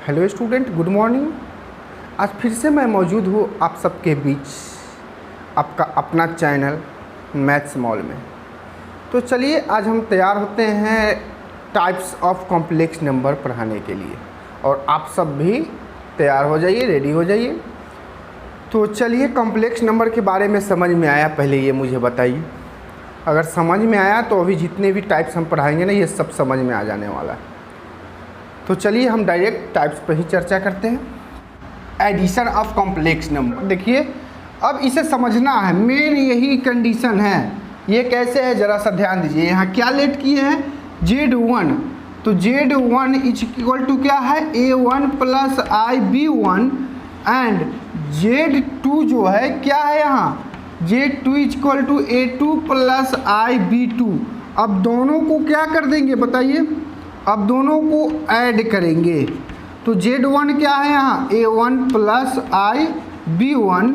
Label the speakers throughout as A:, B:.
A: Hello student, good morning. आज फिर से मैं मौजूद हूँ आप सबके बीच, आपका अपना चैनल मैथ्स मॉल में। तो चलिए आज हम तैयार होते हैं टाइप्स ऑफ कॉम्प्लेक्स नंबर पढ़ाने के लिए, और आप सब भी तैयार हो जाइए, रेडी हो जाइए। तो चलिए कॉम्प्लेक्स नंबर के बारे में समझ में आया, पहले ये मुझे बताइए। अगर समझ में आया तो अभी जितने भी टाइप्स हम पढ़ाएंगे ना, ये सब समझ में आ जाने वाला है। तो चलिए हम डायरेक्ट टाइप्स पर ही चर्चा करते हैं। एडिशन ऑफ कॉम्प्लेक्स नंबर, देखिए अब इसे समझना है, मेन यही कंडीशन है। ये कैसे है ज़रा सा ध्यान दीजिए। यहाँ क्या लेट किए हैं, Z1, तो Z1 इज इक्वल टू क्या है, A1 plus IB1, and Z2 जो है क्या है यहाँ, Z2 is equal to A2 plus IB2। अब दोनों को क्या कर देंगे बताइए, अब दोनों को ऐड करेंगे। तो Z1 क्या है यहाँ, A1 प्लस IB1,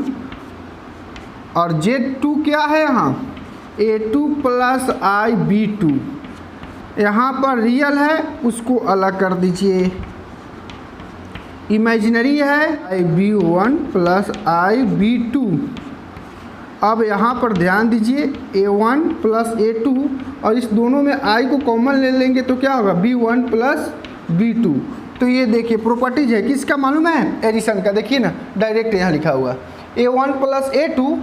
A: और Z2 क्या है यहाँ, A2 प्लस IB2। यहाँ पर रियल है, उसको अलग कर दीजिए। इमेजिनरी है IB1 प्लस IB2। अब यहाँ पर ध्यान दीजिए, A1 प्लस A2, और इस दोनों में I को कॉमन ले लेंगे तो क्या होगा, B1 प्लस B2। तो ये देखिए प्रॉपर्टीज है किसका मालूम है, एडिशन का। देखिए ना डायरेक्ट यहाँ लिखा हुआ A1 प्लस A2,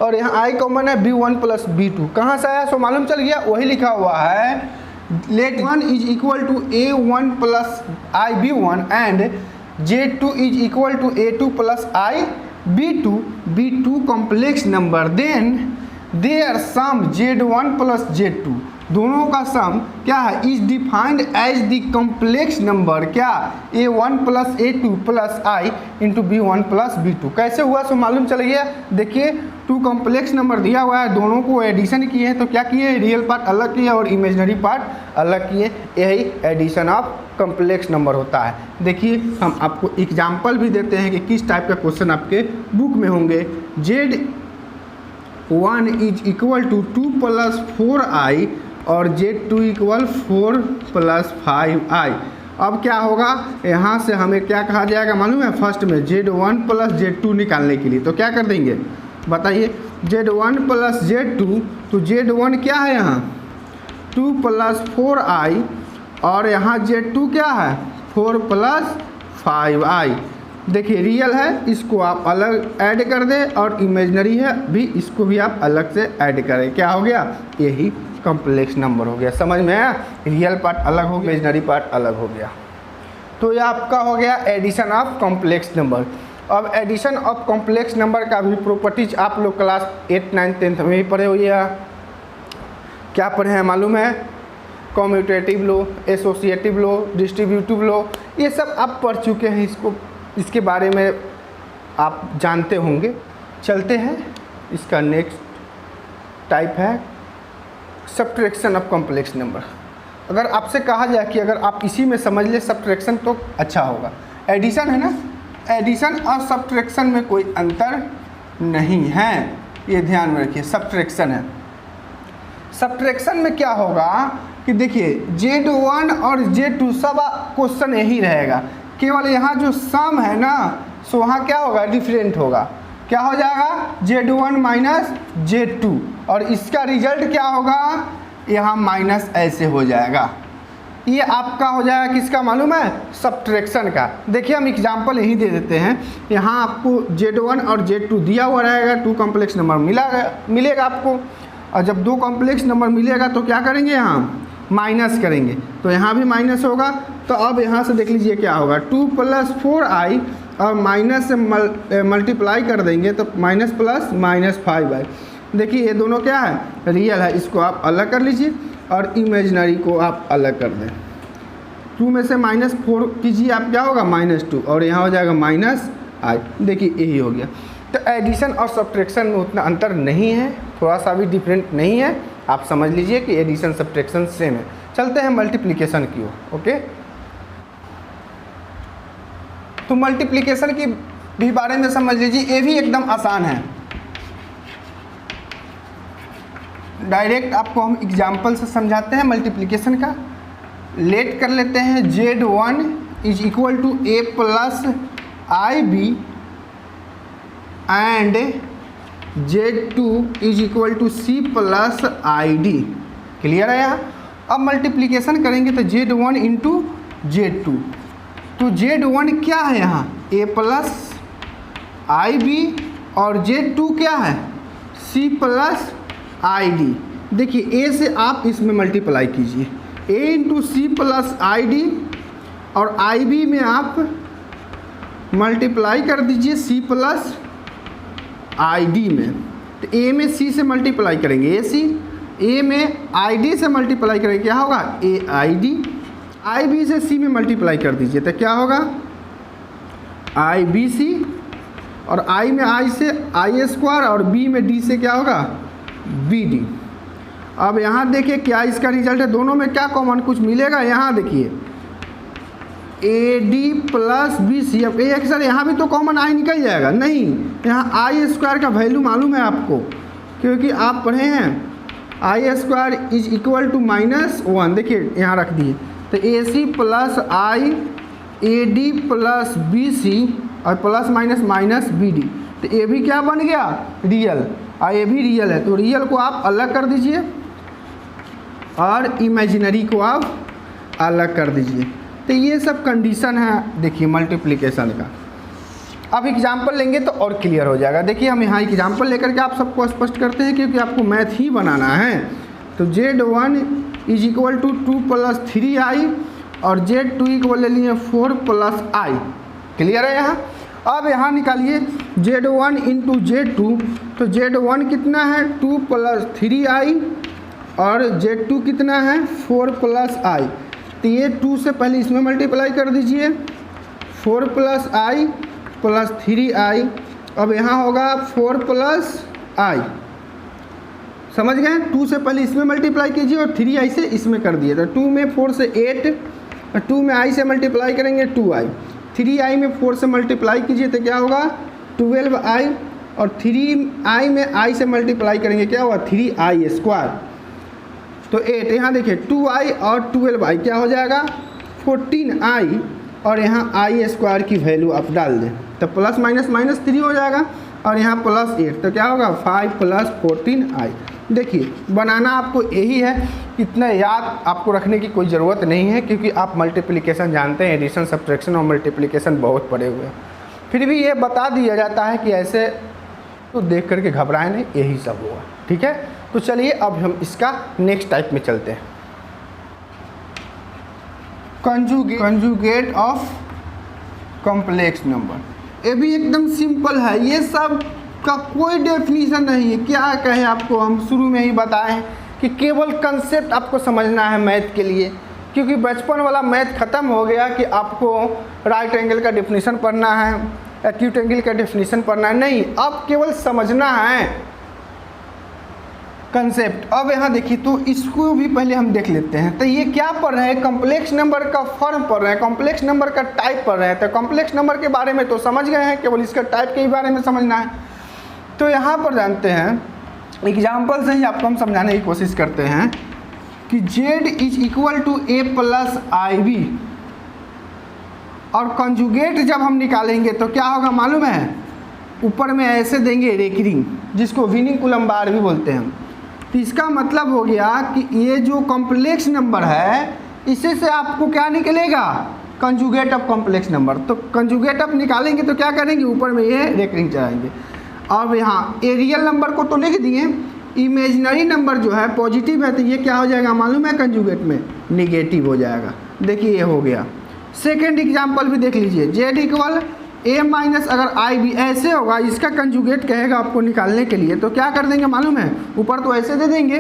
A: और यहाँ I कॉमन है B1 प्लस B2। कहाँ से आया सो मालूम चल गया, वही लिखा हुआ है, let 1 is equal to A1 plus IB1 and Z2 is equal to A2 plus B2 complex number, then there sum Z1 plus Z2, दोनों का सम क्या है, is defined as the complex number क्या, A1 plus A2 plus I into B1 plus B2। कैसे हुआ सो मालूम चल गया। देखिए टू कॉम्प्लेक्स नंबर दिया हुआ है, दोनों को एडिशन किए हैं, तो क्या किए, रियल पार्ट अलग किए और इमेजिनरी पार्ट अलग किए। यही एडिशन ऑफ कॉम्प्लेक्स नंबर होता है। देखिए हम आपको एग्जाम्पल भी देते हैं कि किस टाइप का क्वेश्चन आपके बुक में होंगे। Z1 is equal to 2 plus 4I और Z2 इक्वल 4 प्लस 5I। अब क्या होगा, यहाँ से हमें क्या कहा जाएगा मालूम है, फर्स्ट में Z1 प्लस Z2 निकालने के लिए तो क्या कर देंगे बताइए, Z1 प्लस Z2, तो Z1 क्या है यहाँ 2 प्लस 4I, और यहाँ Z2 क्या है 4 प्लस 5I। देखिए रियल है, इसको आप अलग ऐड कर दें, और इमेजिनरी है भी, इसको भी आप अलग से ऐड करें। क्या हो गया, यही कॉम्प्लेक्स नंबर हो गया। समझ में आया, रियल पार्ट अलग हो गया, इमेजिनरी पार्ट अलग हो गया। तो ये आपका हो गया एडिशन ऑफ कॉम्प्लेक्स नंबर। अब एडिशन ऑफ कॉम्प्लेक्स नंबर का भी प्रॉपर्टीज आप लोग क्लास 8, 9, 10 में ही पढ़े हुए हैं। क्या पढ़े हैं मालूम है, कॉम्यूटेटिव लो, एसोसिएटिव लो, डिस्ट्रीब्यूटिव लो, ये सब आप पढ़ चुके हैं। इसके बारे में आप जानते होंगे। चलते हैं, इसका नेक्स्ट टाइप है सब्ट्रैक्शन ऑफ कॉम्प्लेक्स नंबर। अगर आपसे कहा जाए कि अगर आप इसी में समझ ले सब्ट्रैक्शन तो अच्छा होगा। एडिशन है ना, एडिशन और सब्ट्रैक्शन में कोई अंतर नहीं है, ये ध्यान में रखिए। सब्ट्रैक्शन है, सब्ट्रैक्शन में क्या होगा कि देखिए Z1 और Z2 सब क्वेश्चन यही रहेगा, केवल यहाँ जो सम है ना, सो वहाँ क्या होगा, डिफरेंट होगा। क्या हो जाएगा, Z1 माइनस Z2, और इसका रिजल्ट क्या होगा, यहाँ माइनस ऐसे हो जाएगा। ये आपका हो जाएगा किसका मालूम है, सब्ट्रैक्शन का। देखिए हम एग्जांपल यही दे देते हैं। यहाँ आपको Z1 और Z2 दिया हुआ रहेगा, 2 कॉम्प्लेक्स नंबर मिलेगा आपको, और जब 2 कॉम्प्लेक्स नंबर मिलेगा तो क्या करेंगे, यहाँ माइनस करेंगे, तो यहाँ भी माइनस होगा। तो अब यहाँ से देख लीजिए क्या होगा, 2 प्लस 4I और माइनस से मल्टीप्लाई कर देंगे तो माइनस प्लस माइनस 5I। देखिए ये दोनों क्या है, रियल है, इसको आप अलग कर लीजिए, और इमेजिनरी को आप अलग कर दें। 2 में से -4 कीजिए, आप क्या होगा -2, और यहाँ हो जाएगा -I। देखिए यही हो गया। तो एडिशन और सब्ट्रैक्शन में उतना अंतर नहीं है, थोड़ा सा भी डिफरेंट नहीं है। आप समझ लीजिए कि एडिशन सब्ट्रैक्शन सेम है। चलते हैं मल्टीप्लिकेशन की ओर। ओके, तो मल्टीप्लिकेशन की भी बारे में समझ लीजिए, ये भी एकदम आसान है। डायरेक्ट आपको हम एग्जाम्पल से समझाते हैं मल्टीप्लिकेशन का। लेट कर लेते हैं Z1 is equal to a plus i b and Z2 is equal to c plus i d. Clear है यहाँ। अब मल्टीप्लिकेशन करेंगे तो Z1 इंटू Z2, तो Z1 क्या है यहाँ A प्लस आई बी और Z2 क्या है C प्लस आई डी। देखिए A से आप इसमें मल्टीप्लाई कीजिए, A into c plus i d और आई बी में आप मल्टीप्लाई कर दीजिए C प्लस आई डी में। तो A में C से मल्टीप्लाई करेंगे ए सी, A में आई डी से मल्टीप्लाई करेंगे क्या होगा ए आई डी, आई बी से C में मल्टीप्लाई कर दीजिए तो क्या होगा आई बी सी, और I में I से आई स्क्वायर और B में D से क्या होगा बी डी। अब यहाँ देखिए क्या इसका रिजल्ट है, दोनों में क्या कॉमन कुछ मिलेगा। यहाँ देखिए a d plus b c. अब एक सर यहाँ भी तो कॉमन आई निकल जाएगा, नहीं यहाँ आई स्क्वायर का वैल्यू मालूम है आपको, क्योंकि आप पढ़े हैं i square is equal to -1। देखिए यहाँ रख दिए तो a c plus i a d plus b c और plus minus minus b d. तो ए भी क्या बन गया रियल और ए भी रियल है, तो रियल को आप अलग कर दीजिए और इमेजिनरी को आप अलग कर दीजिए। तो ये सब कंडीशन है देखिए मल्टीप्लिकेशन का। अब एग्जाम्पल लेंगे तो और क्लियर हो जाएगा। देखिए हम यहाँ एग्जाम्पल लेकर के आप सबको स्पष्ट करते हैं, क्योंकि आपको मैथ ही बनाना है। तो Z1 is equal to 2 plus 3i और Z2 इक्वल ले लिए 4 प्लस i। क्लियर है यहाँ। अब यहाँ निकालिए Z1 इंटू Z2, तो Z1 कितना है 2 प्लस 3i और Z2 कितना है 4 प्लस i। तो ये 2 से पहले इसमें मल्टीप्लाई कर दीजिए 4 प्लस i प्लस 3i। अब यहाँ होगा 4 प्लस i, समझ गए। 2 से पहले इसमें मल्टीप्लाई कीजिए और 3i से इसमें कर दिए। तो 2 में 4 से 8 और 2 में i से मल्टीप्लाई करेंगे 2i, 3i में 4 से मल्टीप्लाई कीजिए तो क्या होगा 12i और 3i में i से मल्टीप्लाई करेंगे क्या होगा 3i स्क्वायर। तो 8 यहाँ देखिए 2i और 12i क्या हो जाएगा 14i और यहाँ आई स्क्वायर की वैल्यू आप डाल दें तो प्लस माइनस माइनस 3 हो जाएगा और यहाँ प्लस 8 तो क्या होगा 5 प्लस 14i। देखिए बनाना आपको यही है, इतना याद आपको रखने की कोई ज़रूरत नहीं है, क्योंकि आप मल्टीप्लिकेशन जानते हैं, एडिशन सब्ट्रैक्शन और मल्टीप्लिकेशन बहुत पढ़े हुए हैं। फिर भी ये बता दिया जाता है कि ऐसे तो देख करके घबराए नहीं, यही सब हुआ। ठीक है, तो चलिए अब हम इसका नेक्स्ट टाइप में चलते हैं। Conjugate of complex number. ये भी एकदम सिंपल है, ये सब का कोई डेफिनेशन नहीं है। क्या कहें आपको, हम शुरू में ही बताएं कि केवल कंसेप्ट आपको समझना है मैथ के लिए, क्योंकि बचपन वाला मैथ ख़त्म हो गया कि आपको राइट एंगल का डेफिनेशन पढ़ना है, एक्यूट एंगल का डेफिनेशन पढ़ना है, नहीं, अब केवल समझना है कंसेप्ट। अब यहाँ देखिए तो इसको भी पहले हम देख लेते हैं। तो ये क्या पढ़ रहे हैं, कॉम्प्लेक्स नंबर का फॉर्म पढ़ रहे हैं, कॉम्प्लेक्स नंबर का टाइप पढ़ रहे हैं। तो कॉम्प्लेक्स नंबर के बारे में तो समझ गए हैं, केवल इसका टाइप के बारे में समझना है। तो यहाँ पर जानते हैं एग्जाम्पल से ही आपको हम समझाने की कोशिश करते हैं कि Z is equal to a plus i b, और कंजुगेट जब हम निकालेंगे तो क्या होगा मालूम है, ऊपर में ऐसे देंगे रेकरिंग, जिसको विनिंग कुलम बार भी बोलते हैं। तो इसका मतलब हो गया कि ये जो कॉम्प्लेक्स नंबर है इसी से आपको क्या निकलेगा कंजुगेट ऑफ कॉम्प्लेक्स नंबर। तो कंजुगेट ऑफ निकालेंगे तो क्या करेंगे, ऊपर में ये रेकरिंग चलाएंगे। अब यहाँ ए रियल नंबर को तो लिख दिए, इमेजिनरी नंबर जो है पॉजिटिव है तो ये क्या हो जाएगा मालूम है कंजुगेट में निगेटिव हो जाएगा। देखिए ये हो गया। सेकेंड एग्जाम्पल भी देख लीजिए, Z इक्वल ए माइनस अगर आई भी ऐसे होगा, इसका कंजुगेट कहेगा आपको निकालने के लिए, तो क्या कर देंगे मालूम है, ऊपर तो ऐसे दे देंगे।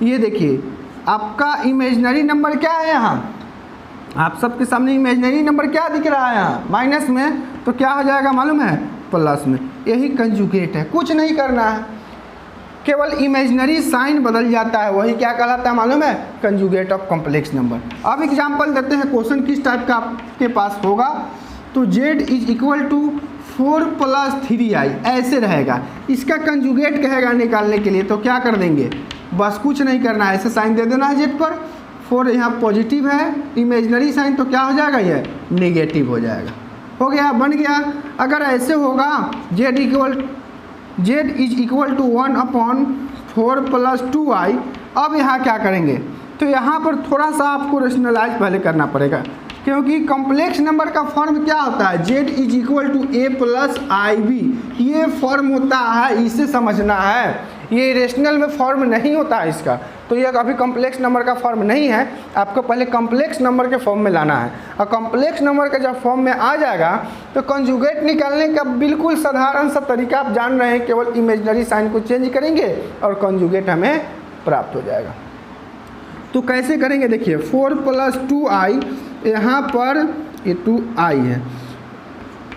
A: ये देखिए आपका इमेजिनरी नंबर क्या है, यहाँ आप सबके सामने इमेजिनरी नंबर क्या दिख रहा है यहाँ माइनस में, तो क्या हो जाएगा मालूम है प्लस में। यही कंजुगेट है, कुछ नहीं करना है, केवल इमेजिनरी साइन बदल जाता है, वही क्या कहलाता है मालूम है कंजुगेट ऑफ कॉम्प्लेक्स नंबर। अब एग्जाम्पल देते हैं, क्वेश्चन किस टाइप का आपके पास होगा। तो Z is equal to 4 plus 3i ऐसे रहेगा, इसका कंजुगेट कहेगा निकालने के लिए, तो क्या कर देंगे, बस कुछ नहीं करना है, ऐसे साइन दे देना है Z पर, 4 यहाँ पॉजिटिव है, इमेजनरी साइन तो क्या हो जाएगा, ये नेगेटिव हो जाएगा। हो गया, बन गया। अगर ऐसे होगा z is equal to 1/4 + 2i, अब यहाँ क्या करेंगे, तो यहाँ पर थोड़ा सा आपको रेशनलाइज पहले करना पड़ेगा, क्योंकि कॉम्प्लेक्स नंबर का फॉर्म क्या होता है, z is equal to a + ib, ये फॉर्म होता है, इसे समझना है। ये रेशनल में फॉर्म नहीं होता है इसका, तो ये अभी कॉम्प्लेक्स नंबर का फॉर्म नहीं है, आपको पहले कॉम्प्लेक्स नंबर के फॉर्म में लाना है। और कॉम्प्लेक्स नंबर का जब फॉर्म में आ जाएगा तो कंजुगेट निकालने का बिल्कुल साधारण सा तरीका आप जान रहे हैं, केवल इमेजनरी साइन को चेंज करेंगे और कंजुगेट हमें प्राप्त हो जाएगा। तो कैसे करेंगे, देखिए 4 + 2i, यहाँ पर ये 2i है,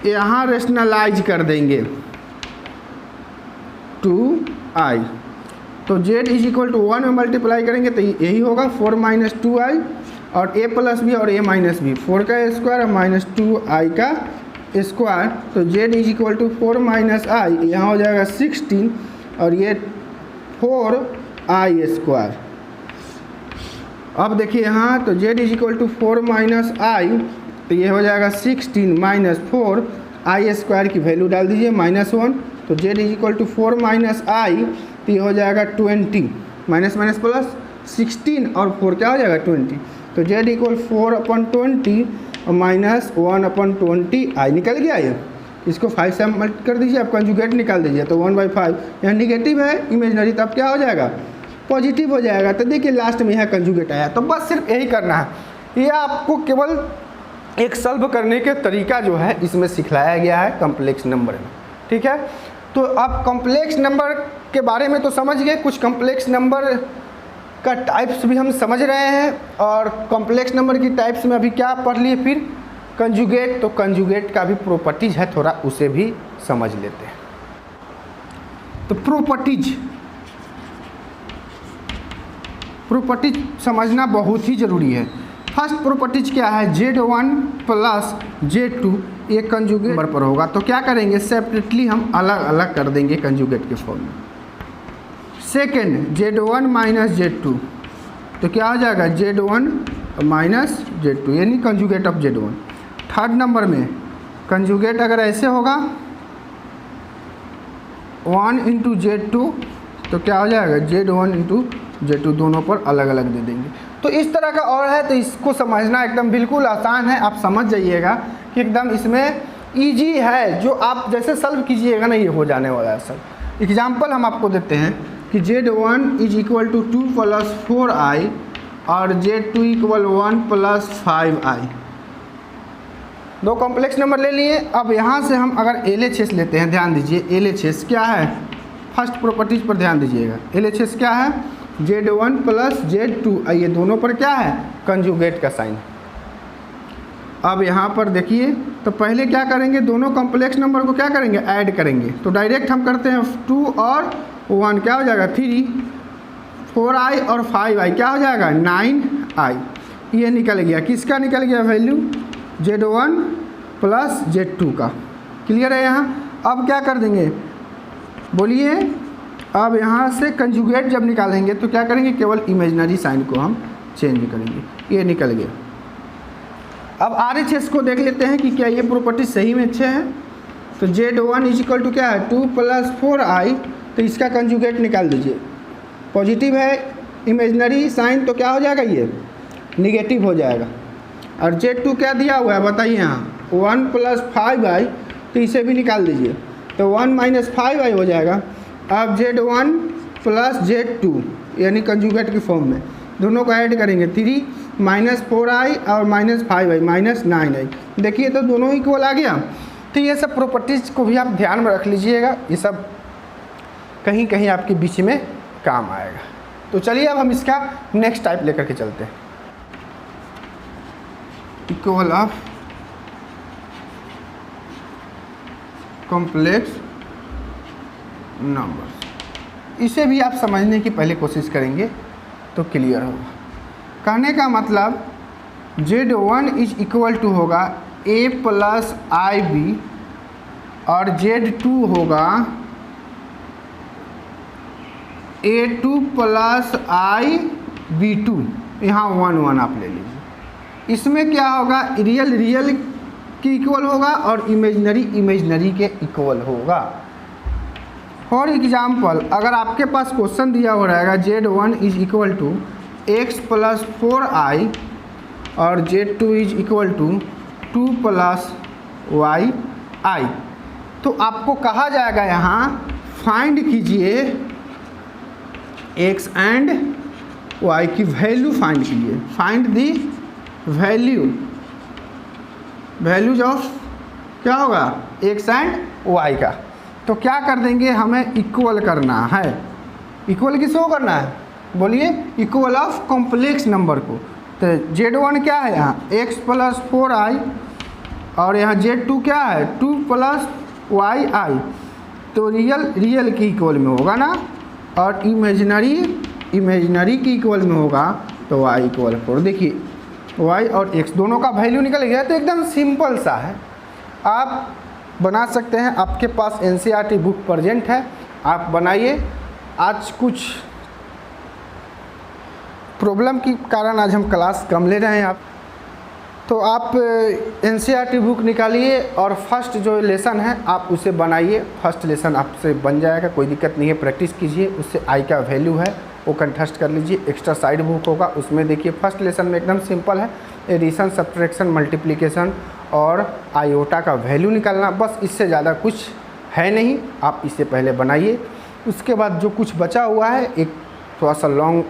A: यहाँ रेशनलाइज कर देंगे 2i, तो z इज इक्वल टू 1 में मल्टीप्लाई करेंगे तो यही होगा 4 - 2i, और a + b और a - b, 4 का स्क्वायर माइनस 2i का स्क्वायर, तो z is equal to 4 - i, यहाँ हो जाएगा 16, और ये 4i²। अब देखिए यहाँ, तो z is equal to 4 - i, तो ये हो जाएगा 16 - 4i² की वैल्यू डाल दीजिए -1, तो z is equal to 4 - i, तो ये हो जाएगा 20, माइनस माइनस प्लस 16 और 4 क्या हो जाएगा 20, तो z इक्वल 4/20 और -1/20 i निकल गया। ये इसको 5 से मल्ट कर दीजिए, आप कंजुगेट निकाल दीजिए, तो 1/5, यहाँ निगेटिव है इमेजनरी, तब क्या हो जाएगा, पॉजिटिव हो जाएगा। तो देखिए लास्ट में यहाँ कंजुगेट आया, तो बस सिर्फ यही करना है। ये आपको केवल एक सॉल्व करने के तरीका जो है इसमें सिखलाया गया है कॉम्प्लेक्स नंबर में, ठीक है। तो अब कॉम्प्लेक्स नंबर के बारे में तो समझ गए, कुछ कॉम्प्लेक्स नंबर का टाइप्स भी हम समझ रहे हैं, और कॉम्प्लेक्स नंबर की टाइप्स में अभी क्या पढ़ लिए, फिर कंजुगेट, तो कंजुगेट का भी प्रॉपर्टीज है, थोड़ा उसे भी समझ लेते हैं। तो प्रॉपर्टीज समझना बहुत ही ज़रूरी है। फर्स्ट प्रॉपर्टीज क्या है, z1 + z2 ये कंजुगेट नंबर पर होगा, तो क्या करेंगे, सेपरेटली हम अलग अलग कर देंगे कंजुगेट के फॉर्म में। सेकेंड z1 - z2, तो क्या हो जाएगा z1 - z2, यानी conjugate of z1। Third number में कंजुगेट अगर ऐसे होगा 1 × z2, तो क्या हो जाएगा z1 × z2, दोनों पर अलग अलग दे देंगे। तो इस तरह का और है, तो इसको समझना एकदम बिल्कुल आसान है, आप समझ जाइएगा कि एकदम इसमें इजी है, जो आप जैसे सॉल्व कीजिएगा ना ये हो जाने वाला है सर। एग्जाम्पल हम आपको देते हैं कि z1 is equal to 2 + 4i और z2 इक्वल 1 + 5i, दो कॉम्प्लेक्स नंबर ले लिए। अब यहाँ से हम अगर LHS लेते हैं, ध्यान दीजिए LHS क्या है, फर्स्ट प्रॉपर्टीज पर ध्यान दीजिएगा। LHS क्या है, z1 + z2, ये दोनों पर क्या है, कंजुगेट का साइन। अब यहाँ पर देखिए, तो पहले क्या करेंगे, दोनों कॉम्प्लेक्स नंबर को क्या करेंगे, ऐड करेंगे, तो डायरेक्ट हम करते हैं 2 और 1 क्या हो जाएगा 3, 4i और 5i क्या हो जाएगा 9i, ये निकल गया। किसका निकल गया वैल्यू, z1 + z2 का। क्लियर है यहाँ। अब क्या कर देंगे, बोलिए, अब यहाँ से कंजुगेट जब निकालेंगे तो क्या करेंगे, केवल इमेजनरी साइन को हम चेंज करेंगे, ये निकल गया। अब RHS को देख लेते हैं कि क्या ये प्रॉपर्टी सही में अच्छे हैं। तो z1 इज इक्वल टू क्या है 2 + 4i, तो इसका कंजुगेट निकाल दीजिए, पॉजिटिव है इमेजनरी साइन तो क्या हो जाएगा, ये निगेटिव हो जाएगा। और z2 क्या दिया हुआ है बताइए, यहाँ 1 + 5i, तो इसे भी निकाल दीजिए, तो 1 - 5i हो जाएगा। अब z1 + z2 यानी कंजुगेट की फॉर्म में दोनों को ऐड करेंगे, 3 - 4i और -5i -9i, देखिए तो दोनों इक्वल आ गया। तो ये सब प्रॉपर्टीज़ को भी आप ध्यान में रख लीजिएगा, ये सब कहीं कहीं आपके बीच में काम आएगा। तो चलिए अब हम इसका नेक्स्ट टाइप लेकर के चलते हैं, इक्वल ऑफ कॉम्प्लेक्स नंबर। इसे भी आप समझने की पहले कोशिश करेंगे तो क्लियर होगा। कहने का मतलब z1 इज इक्वल टू होगा a + ib और z2 होगा a2 + ib2, यहाँ 1 1 आप ले लीजिए। इसमें क्या होगा, रियल रियल के इक्वल होगा और इमेजनरी इमेजनरी के इक्वल होगा। फॉर एग्जाम्पल अगर आपके पास क्वेश्चन दिया हो रहेगा Z1 is equal to x plus 4i और Z2 is equal to 2 plus y i, तो आपको कहा जाएगा यहाँ फाइंड कीजिए x एंड y की वैल्यू फाइंड कीजिए। फाइंड दी वैल्यूज ऑफ क्या होगा x एंड y का। तो क्या कर देंगे, हमें इक्वल करना है। इक्वल किसको करना है, बोलिए, इक्वल ऑफ कॉम्प्लेक्स नंबर को। तो Z1 क्या है यहाँ x प्लस 4i और यहाँ Z2 क्या है 2 प्लस वाई आई, तो रियल की इक्वल में होगा ना, और इमेजनरी की इक्वल में होगा तो y इक्वल 4। देखिए y और x दोनों का वैल्यू निकल गया, तो एकदम सिंपल सा है, आप बना सकते हैं। आपके पास NCERT बुक प्रेजेंट है, आप बनाइए। आज कुछ प्रॉब्लम के कारण आज हम क्लास कम ले रहे हैं आप, तो आप NCERT बुक निकालिए और फर्स्ट जो लेसन है आप उसे बनाइए। फर्स्ट लेसन आपसे बन जाएगा, कोई दिक्कत नहीं है, प्रैक्टिस कीजिए। उससे आई का वैल्यू है वो कंठस्थ कर लीजिए। एक्स्ट्रा साइड बुक होगा उसमें देखिए फर्स्ट लेसन में एकदम सिंपल है, एडिशन सब्ट्रैक्शन मल्टीप्लिकेशन और आयोटा का वैल्यू निकालना, बस इससे ज़्यादा कुछ है नहीं। आप इससे पहले बनाइए, उसके बाद जो कुछ बचा हुआ है एक थोड़ा सा लॉन्ग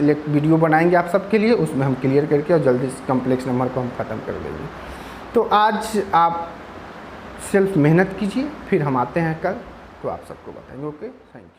A: वीडियो बनाएंगे आप सबके लिए, उसमें हम क्लियर करके और जल्दी से कम्प्लेक्स नंबर को हम ख़त्म कर देंगे। तो आज आप सिर्फ मेहनत कीजिए, फिर हम आते हैं कल तो आप सबको बताएंगे। Okay, thank you.